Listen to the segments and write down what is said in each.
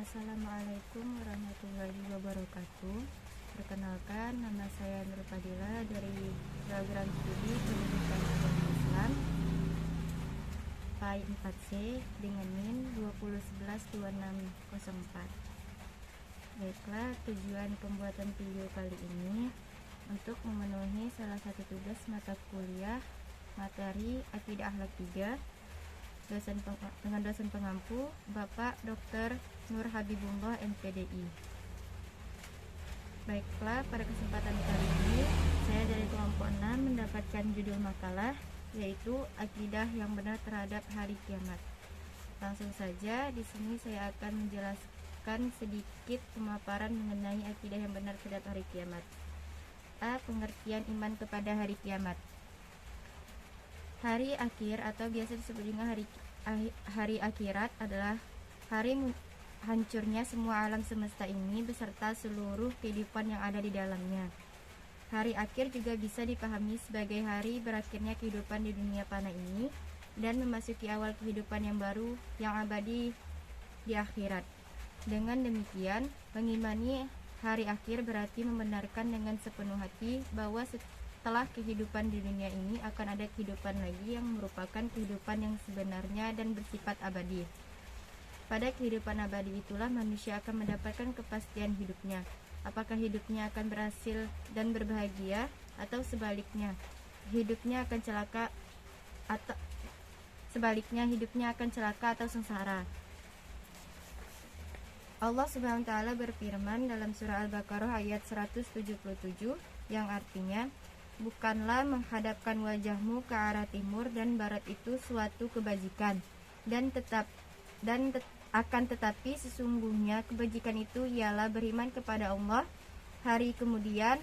Assalamualaikum warahmatullahi wabarakatuh. Perkenalkan, nama saya Nur Fadila dari program studi Pendidikan Agama Islam PAI 4C dengan NIM 20112604. Baiklah, tujuan pembuatan video kali ini untuk memenuhi salah satu tugas mata kuliah materi Akidah Akhlak 3 dengan dosen pengampu Bapak Dr. Nur Habibullah MPDI. Baiklah, pada kesempatan kali ini saya dari kelompok 6 mendapatkan judul makalah yaitu Akidah yang benar terhadap hari kiamat. Langsung saja, di sini saya akan menjelaskan sedikit pemaparan mengenai akidah yang benar terhadap hari kiamat. A. Pengertian iman kepada hari kiamat. Hari akhir atau biasa disebut juga hari akhirat adalah hari hancurnya semua alam semesta ini beserta seluruh kehidupan yang ada di dalamnya. Hari akhir juga bisa dipahami sebagai hari berakhirnya kehidupan di dunia fana ini dan memasuki awal kehidupan yang baru yang abadi di akhirat. Dengan demikian, mengimani hari akhir berarti membenarkan dengan sepenuh hati bahwa setelah kehidupan di dunia ini akan ada kehidupan lagi yang merupakan kehidupan yang sebenarnya dan bersifat abadi. Pada kehidupan abadi itulah manusia akan mendapatkan kepastian hidupnya. Apakah hidupnya akan berhasil dan berbahagia atau sebaliknya hidupnya akan celaka atau sengsara. Allah Subhanahu wa taala berfirman dalam surah Al-Baqarah ayat 177 yang artinya, bukanlah menghadapkan wajahmu ke arah timur dan barat itu suatu kebajikan, akan tetapi sesungguhnya kebajikan itu ialah beriman kepada Allah, hari kemudian,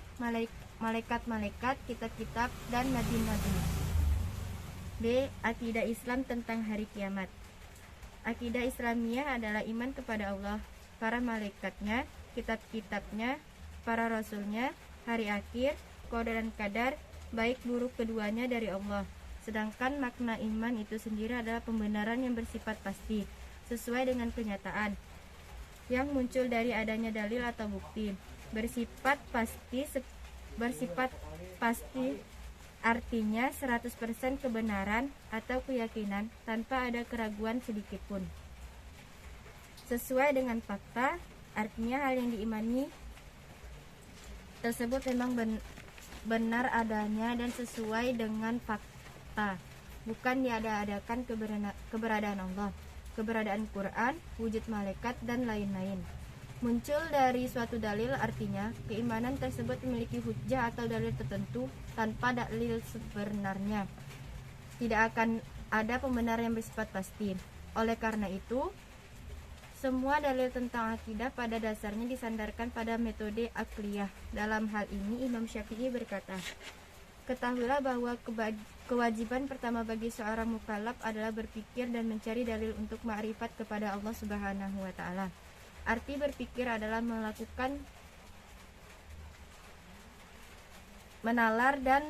malaikat-malaikat, kitab-kitab, dan nabi-nabi. B. Akidah Islam tentang hari kiamat. Akidah Islamiyah adalah iman kepada Allah, para malaikatnya, kitab-kitabnya, para rasulnya, hari akhir, qada dan qadar, baik buruk keduanya dari Allah. Sedangkan makna iman itu sendiri adalah pembenaran yang bersifat pasti, sesuai dengan kenyataan, yang muncul dari adanya dalil atau bukti. Bersifat pasti artinya 100% kebenaran atau keyakinan tanpa ada keraguan sedikitpun. Sesuai dengan fakta, artinya hal yang diimani tersebut memang benar adanya dan sesuai dengan fakta, bukan diada-adakan keberadaan Allah, keberadaan Quran, wujud malaikat, dan lain-lain. Muncul dari suatu dalil artinya keimanan tersebut memiliki hujjah atau dalil tertentu. Tanpa dalil sebenarnya tidak akan ada pembenaran yang bersifat pasti. Oleh karena itu, semua dalil tentang akidah pada dasarnya disandarkan pada metode akliyah. Dalam hal ini Imam Syafi'i berkata, ketahuilah bahwa kewajiban pertama bagi seorang mukallaf adalah berpikir dan mencari dalil untuk ma'rifat kepada Allah Subhanahu wa taala. Arti berpikir adalah menalar dan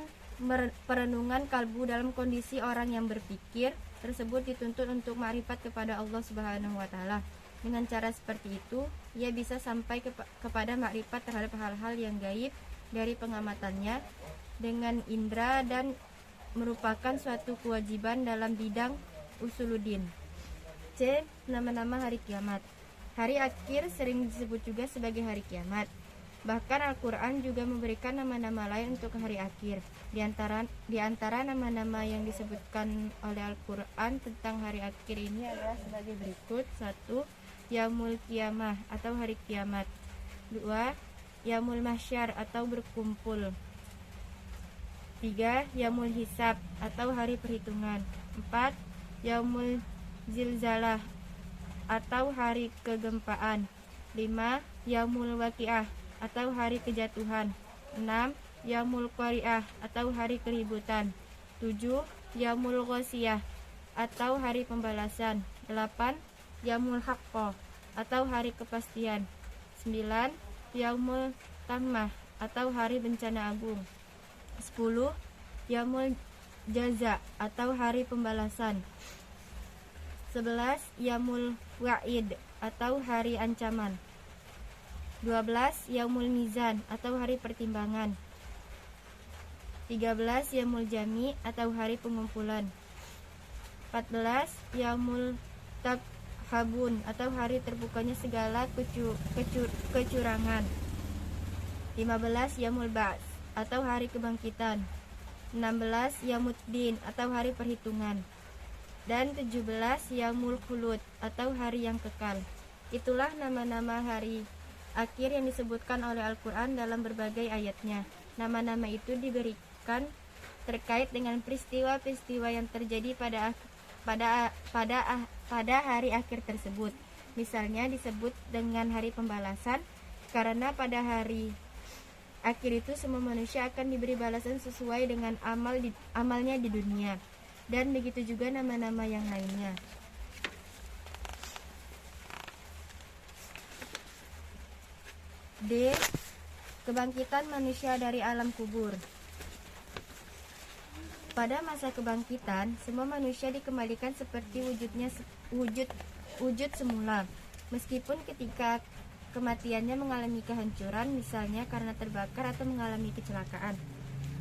perenungan kalbu. Dalam kondisi orang yang berpikir tersebut dituntut untuk ma'rifat kepada Allah Subhanahu wa taala. Dengan cara seperti itu, ia bisa sampai kepada makrifat terhadap hal-hal yang gaib dari pengamatannya dengan indera dan merupakan suatu kewajiban dalam bidang usuluddin. C. Nama-nama hari kiamat. Hari akhir sering disebut juga sebagai hari kiamat. Bahkan Al-Quran juga memberikan nama-nama lain untuk hari akhir. Di antara nama-nama yang disebutkan oleh Al-Quran tentang hari akhir ini adalah sebagai berikut. 1. Yaumul Qiyamah atau hari kiamat. 2. Yaumul Mahsyar atau berkumpul. 3. Yaumul Hisab atau hari perhitungan. 4. Yaumul Zilzalah atau hari kegempaan. 5. Yaumul Waqiah atau hari kejatuhan. 6. Yaumul Qari'ah atau hari keributan. 7. Yaumul Ghasiyah atau hari pembalasan. 8. Yaumul Haqqah atau hari kepastian. 9. Yaumul Tammah atau hari bencana agung. 10. Yaumul Jaza atau hari pembalasan. 11. Yaumul Wa'id atau hari ancaman. 12. Yaumul Mizan atau hari pertimbangan. 13. Yaumul Jami atau hari pengumpulan. 14. Yaumul Tabhabun atau hari terbukanya segala kecurangan. 15. Yaumul Ba'ts atau hari kebangkitan. 16. Yaumuddin atau hari perhitungan. Dan 17. Yaumul Khulud atau hari yang kekal. Itulah nama-nama hari akhir yang disebutkan oleh Al-Quran dalam berbagai ayatnya. Nama-nama itu diberikan terkait dengan peristiwa-peristiwa yang terjadi pada hari akhir tersebut. Misalnya disebut dengan hari pembalasan karena pada hari akhir itu semua manusia akan diberi balasan sesuai dengan amalnya di dunia. Dan begitu juga nama-nama yang lainnya. D. Kebangkitan manusia dari alam kubur. Pada masa kebangkitan, semua manusia dikembalikan seperti wujud semula. Meskipun ketika kematiannya mengalami kehancuran, misalnya karena terbakar atau mengalami kecelakaan.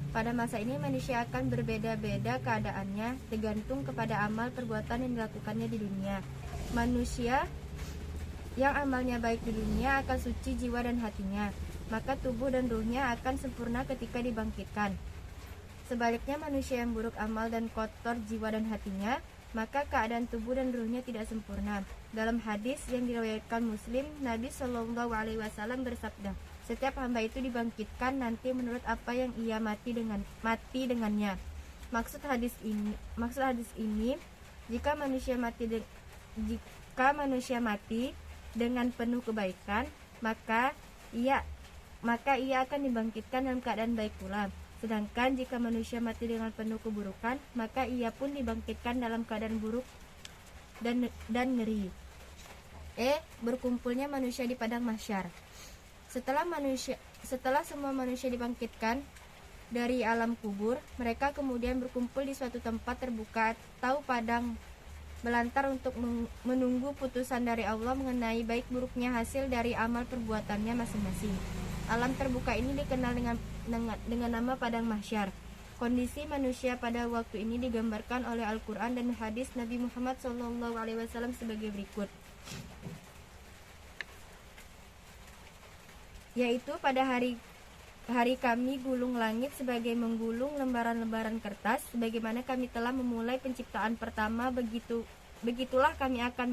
Pada masa ini manusia akan berbeda-beda keadaannya tergantung kepada amal perbuatan yang dilakukannya di dunia. Manusia yang amalnya baik di dunia akan suci jiwa dan hatinya, maka tubuh dan ruhnya akan sempurna ketika dibangkitkan. Sebaliknya manusia yang buruk amal dan kotor jiwa dan hatinya, maka keadaan tubuh dan ruhnya tidak sempurna. Dalam hadis yang diriwayatkan Muslim, Nabi Shallallahu Alaihi Wasallam bersabda, setiap hamba itu dibangkitkan nanti menurut apa yang ia mati dengannya. Maksud hadis ini, jika manusia mati dengan penuh kebaikan, maka ia akan dibangkitkan dalam keadaan baik pula. Sedangkan jika manusia mati dengan penuh keburukan, maka ia pun dibangkitkan dalam keadaan buruk dan ngeri. Berkumpulnya manusia di padang mahsyar. Setelah semua manusia dibangkitkan dari alam kubur, mereka kemudian berkumpul di suatu tempat terbuka atau padang belantara untuk menunggu putusan dari Allah mengenai baik buruknya hasil dari amal perbuatannya masing-masing. Alam terbuka ini dikenal dengan nama padang mahsyar. Kondisi manusia pada waktu ini digambarkan oleh Al-Quran dan hadis Nabi Muhammad SAW sebagai berikut. Yaitu pada hari kami gulung langit sebagai menggulung lembaran-lembaran kertas, sebagaimana kami telah memulai penciptaan pertama, begitulah kami akan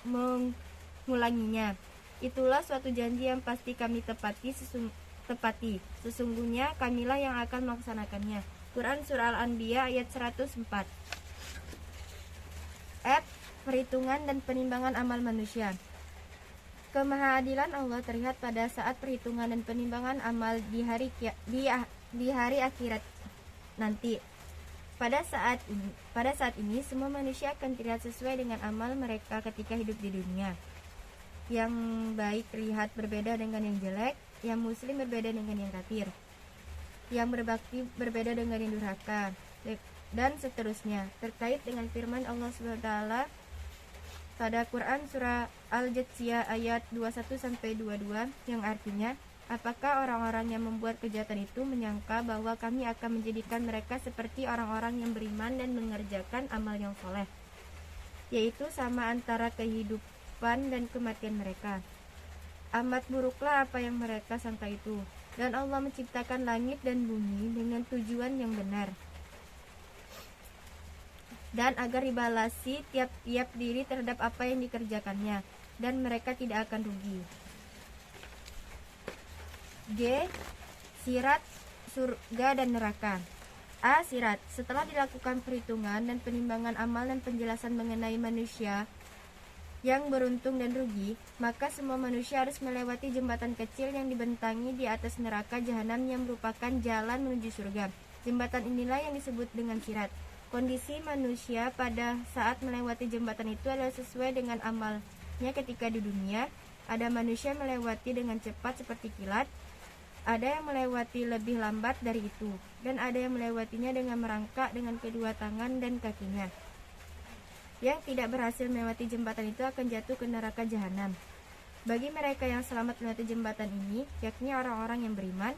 mengulanginya. Itulah suatu janji yang pasti kami tepati. Sesungguhnya kamilah yang akan melaksanakannya. Quran Surah Al-Anbiya ayat 104. Perhitungan dan penimbangan amal manusia. Kemahadilan Allah terlihat pada saat perhitungan dan penimbangan amal di hari akhirat nanti. Pada saat ini semua manusia akan terlihat sesuai dengan amal mereka ketika hidup di dunia. Yang baik terlihat berbeda dengan yang jelek, yang muslim berbeda dengan yang kafir, yang berbakti berbeda dengan yang durhaka, dan seterusnya. Terkait dengan firman Allah SWT pada Quran Surah Al-Jathiyah ayat 21-22 yang artinya, apakah orang-orang yang membuat kejahatan itu menyangka bahwa kami akan menjadikan mereka seperti orang-orang yang beriman dan mengerjakan amal yang soleh, yaitu sama antara kehidupan dan kematian mereka. Amat buruklah apa yang mereka sangka itu. Dan Allah menciptakan langit dan bumi dengan tujuan yang benar, dan agar dibalasi tiap-tiap diri terhadap apa yang dikerjakannya, dan mereka tidak akan rugi. G. Sirat, surga dan neraka. A. Sirat. Setelah dilakukan perhitungan dan penimbangan amal dan penjelasan mengenai manusia yang beruntung dan rugi, maka semua manusia harus melewati jembatan kecil yang dibentangi di atas neraka jahanam yang merupakan jalan menuju surga. Jembatan inilah yang disebut dengan sirat. Kondisi manusia pada saat melewati jembatan itu adalah sesuai dengan amalnya ketika di dunia. Ada manusia melewati dengan cepat seperti kilat, ada yang melewati lebih lambat dari itu, dan ada yang melewatinya dengan merangkak dengan kedua tangan dan kakinya. Yang tidak berhasil melewati jembatan itu akan jatuh ke neraka jahanam. Bagi mereka yang selamat melewati jembatan ini, yakni orang-orang yang beriman,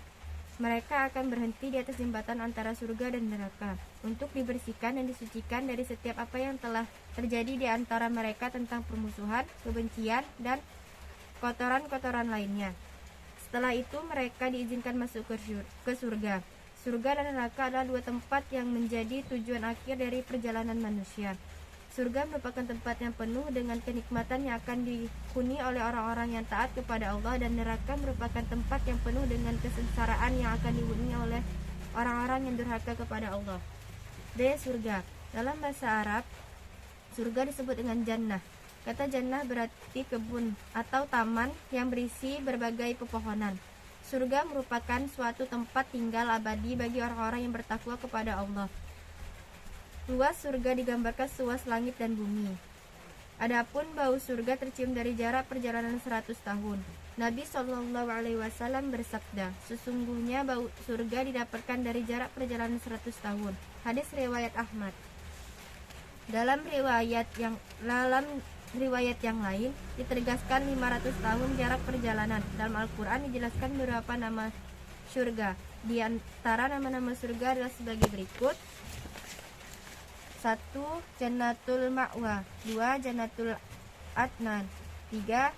mereka akan berhenti di atas jembatan antara surga dan neraka untuk dibersihkan dan disucikan dari setiap apa yang telah terjadi di antara mereka tentang permusuhan, kebencian, dan kotoran-kotoran lainnya. Setelah itu mereka diizinkan masuk ke surga. Surga dan neraka adalah dua tempat yang menjadi tujuan akhir dari perjalanan manusia. Surga merupakan tempat yang penuh dengan kenikmatan yang akan dihuni oleh orang-orang yang taat kepada Allah, dan neraka merupakan tempat yang penuh dengan kesengsaraan yang akan dihuni oleh orang-orang yang durhaka kepada Allah. D. Surga. Dalam bahasa Arab, surga disebut dengan jannah. Kata jannah berarti kebun atau taman yang berisi berbagai pepohonan. Surga merupakan suatu tempat tinggal abadi bagi orang-orang yang bertakwa kepada Allah. Luas surga digambarkan seluas langit dan bumi. Adapun bau surga tercium dari jarak perjalanan 100 tahun. Nabi SAW bersabda, sesungguhnya bau surga didapatkan dari jarak perjalanan 100 tahun. Hadis riwayat Ahmad. Dalam riwayat yang lain ditegaskan 500 tahun jarak perjalanan. Dalam Al-Quran dijelaskan beberapa nama surga. Di antara nama-nama surga adalah sebagai berikut. 1. Jannatul Ma'wa. 2. Jannatul Adnan. 3.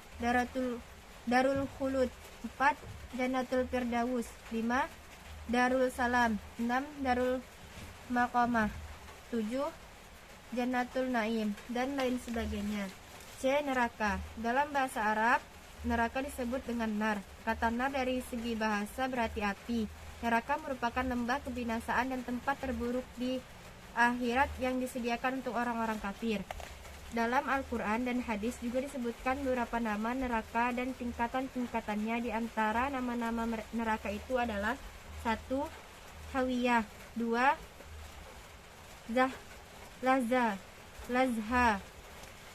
Darul Khulud. 4. Jannatul Firdaus. 5. Darul Salam. 6. Darul Maqamah. 7. Jannatul Naim, dan lain sebagainya. C. Neraka. Dalam bahasa Arab, neraka disebut dengan nar. Kata nar dari segi bahasa berarti api. Neraka merupakan lembah kebinasaan dan tempat terburuk di akhirat yang disediakan untuk orang-orang kafir. Dalam Al-Quran dan hadis juga disebutkan beberapa nama neraka dan tingkatan-tingkatannya. Di antara nama-nama neraka itu adalah 1. Hawiyah. 2. Lazha.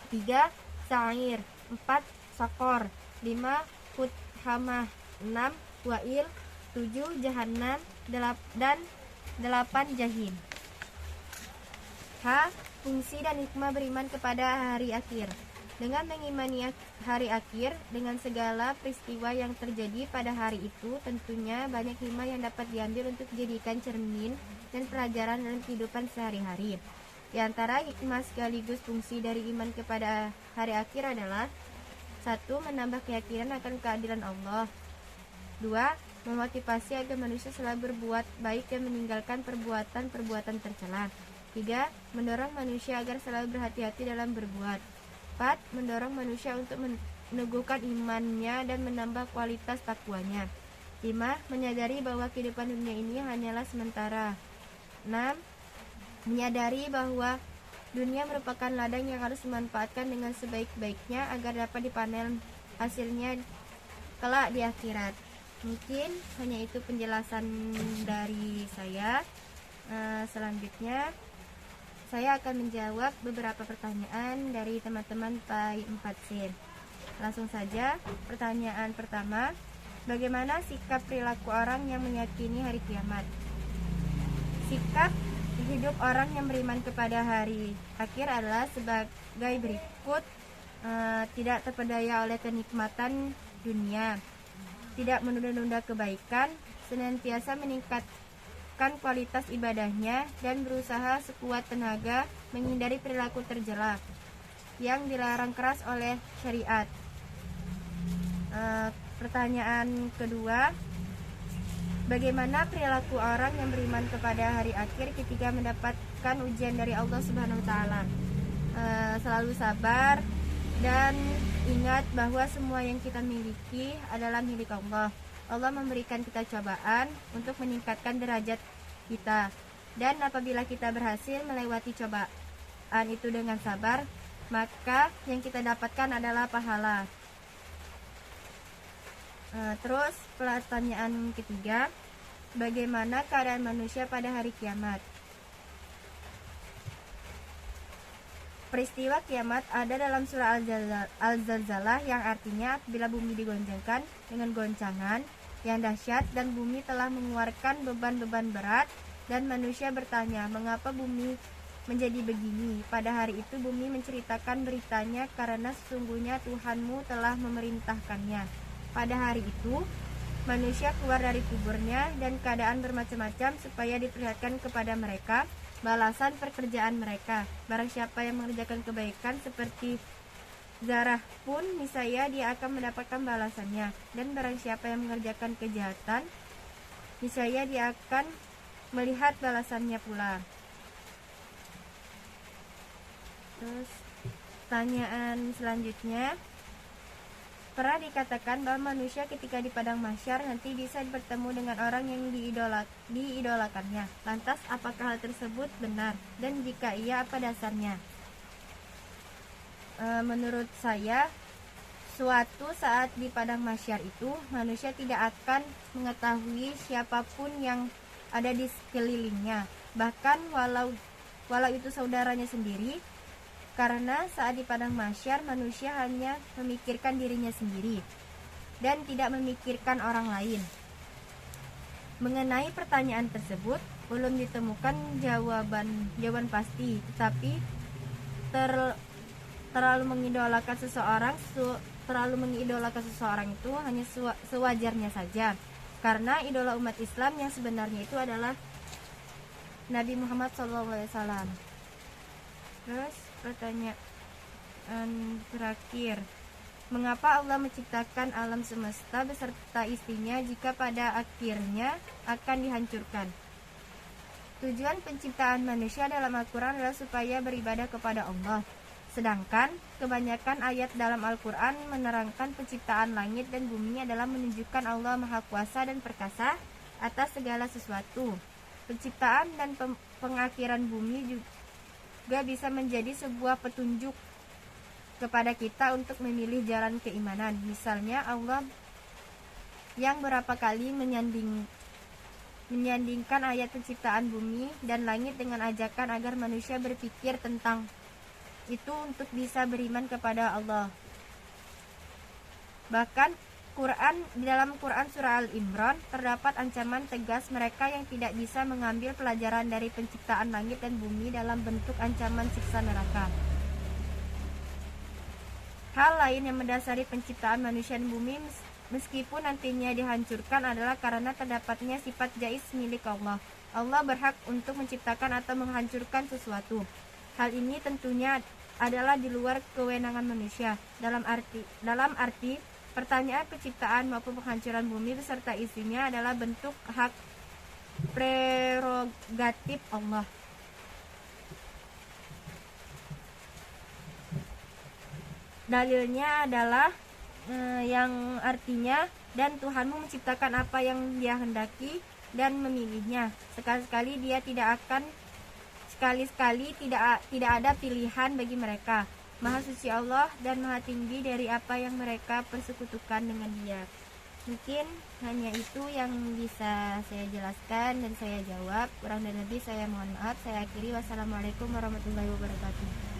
3. Sa'ir. 4. Sakor. 5. Huthamah. 6. Wa'il. 7. Jahannam. Dan 8. Jahim. H. Fungsi dan hikmah beriman kepada hari akhir. Dengan mengimani hari akhir, dengan segala peristiwa yang terjadi pada hari itu, tentunya banyak hikmah yang dapat diambil untuk dijadikan cermin dan pelajaran dalam kehidupan sehari-hari. Di antara hikmah sekaligus fungsi dari iman kepada hari akhir adalah 1. Menambah keyakinan akan keadilan Allah. 2. Memotivasi agar manusia selalu berbuat baik dan meninggalkan perbuatan-perbuatan tercela. 3. Mendorong manusia agar selalu berhati-hati dalam berbuat. 4. Mendorong manusia untuk meneguhkan imannya dan menambah kualitas takwanya. 5. Menyadari bahwa kehidupan dunia ini hanyalah sementara. 6. Menyadari bahwa dunia merupakan ladang yang harus dimanfaatkan dengan sebaik-baiknya agar dapat dipanen hasilnya kelak di akhirat. Mungkin hanya itu penjelasan dari saya. Selanjutnya saya akan menjawab beberapa pertanyaan dari teman-teman PAI 4C. Langsung saja, pertanyaan pertama, bagaimana sikap perilaku orang yang meyakini hari kiamat? Sikap hidup orang yang beriman kepada hari akhir adalah sebagai berikut. Tidak terpedaya oleh kenikmatan dunia, tidak menunda-nunda kebaikan, senantiasa meningkatkan kualitas ibadahnya, dan berusaha sekuat tenaga menghindari perilaku tercela yang dilarang keras oleh syariat. Pertanyaan kedua, bagaimana perilaku orang yang beriman kepada hari akhir ketika mendapatkan ujian dari Allah Subhanahu wa taala? Selalu sabar dan ingat bahwa semua yang kita miliki adalah milik Allah. Allah memberikan kita cobaan untuk meningkatkan derajat kita, dan apabila kita berhasil melewati cobaan itu dengan sabar, maka yang kita dapatkan adalah pahala. Terus pertanyaan ketiga, bagaimana keadaan manusia pada hari kiamat? Peristiwa kiamat ada dalam surah Al-Zalzalah, yang artinya apabila bumi digoncangkan dengan goncangan yang dahsyat dan bumi telah mengeluarkan beban-beban berat, dan manusia bertanya, mengapa bumi menjadi begini. Pada hari itu bumi menceritakan beritanya karena sesungguhnya Tuhanmu telah memerintahkannya. Pada hari itu manusia keluar dari kuburnya dan keadaan bermacam-macam supaya diperlihatkan kepada mereka balasan pekerjaan mereka. Barang siapa yang mengerjakan kebaikan seperti zarah pun niscaya dia akan mendapatkan balasannya, dan barang siapa yang mengerjakan kejahatan niscaya dia akan melihat balasannya pula. Terus pertanyaan selanjutnya, pernah dikatakan bahwa manusia ketika di padang mahsyar nanti bisa bertemu dengan orang yang diidolakannya. Lantas apakah hal tersebut benar, dan jika iya apa dasarnya? Menurut saya, suatu saat di padang mahsyar itu manusia tidak akan mengetahui siapapun yang ada di sekelilingnya, bahkan walau itu saudaranya sendiri. Karena saat di padang mahsyar manusia hanya memikirkan dirinya sendiri dan tidak memikirkan orang lain. Mengenai pertanyaan tersebut belum ditemukan jawaban pasti, tetapi terlalu mengidolakan seseorang itu hanya sewajarnya saja, karena idola umat Islam yang sebenarnya itu adalah Nabi Muhammad SAW. Terus pertanyaan terakhir, mengapa Allah menciptakan alam semesta beserta isinya jika pada akhirnya akan dihancurkan? Tujuan penciptaan manusia dalam Al-Quran adalah supaya beribadah kepada Allah. Sedangkan kebanyakan ayat dalam Al-Quran menerangkan penciptaan langit dan bumi adalah menunjukkan Allah Maha Kuasa dan Perkasa atas segala sesuatu. Penciptaan dan pengakhiran bumi juga bisa menjadi sebuah petunjuk kepada kita untuk memilih jalan keimanan. Misalnya Allah yang berapa kali menyandingkan ayat penciptaan bumi dan langit dengan ajakan agar manusia berpikir tentang itu untuk bisa beriman kepada Allah. Bahkan di dalam Quran surah Al-Imran terdapat ancaman tegas mereka yang tidak bisa mengambil pelajaran dari penciptaan langit dan bumi dalam bentuk ancaman siksa neraka. Hal lain yang mendasari penciptaan manusia dan bumi meskipun nantinya dihancurkan adalah karena terdapatnya sifat jaiz milik Allah. Allah berhak untuk menciptakan atau menghancurkan sesuatu. Hal ini tentunya adalah di luar kewenangan manusia. Dalam arti pertanyaan penciptaan maupun penghancuran bumi beserta isinya adalah bentuk hak prerogatif Allah. Dalilnya adalah yang artinya, dan Tuhanmu menciptakan apa yang Dia hendaki dan memilihnya. Sekali-sekali tidak ada pilihan bagi mereka. Maha suci Allah dan maha tinggi dari apa yang mereka persekutukan dengan Dia. Mungkin hanya itu yang bisa saya jelaskan dan saya jawab. Kurang dan lebih saya mohon maaf. Saya akhiri. Wassalamualaikum warahmatullahi wabarakatuh.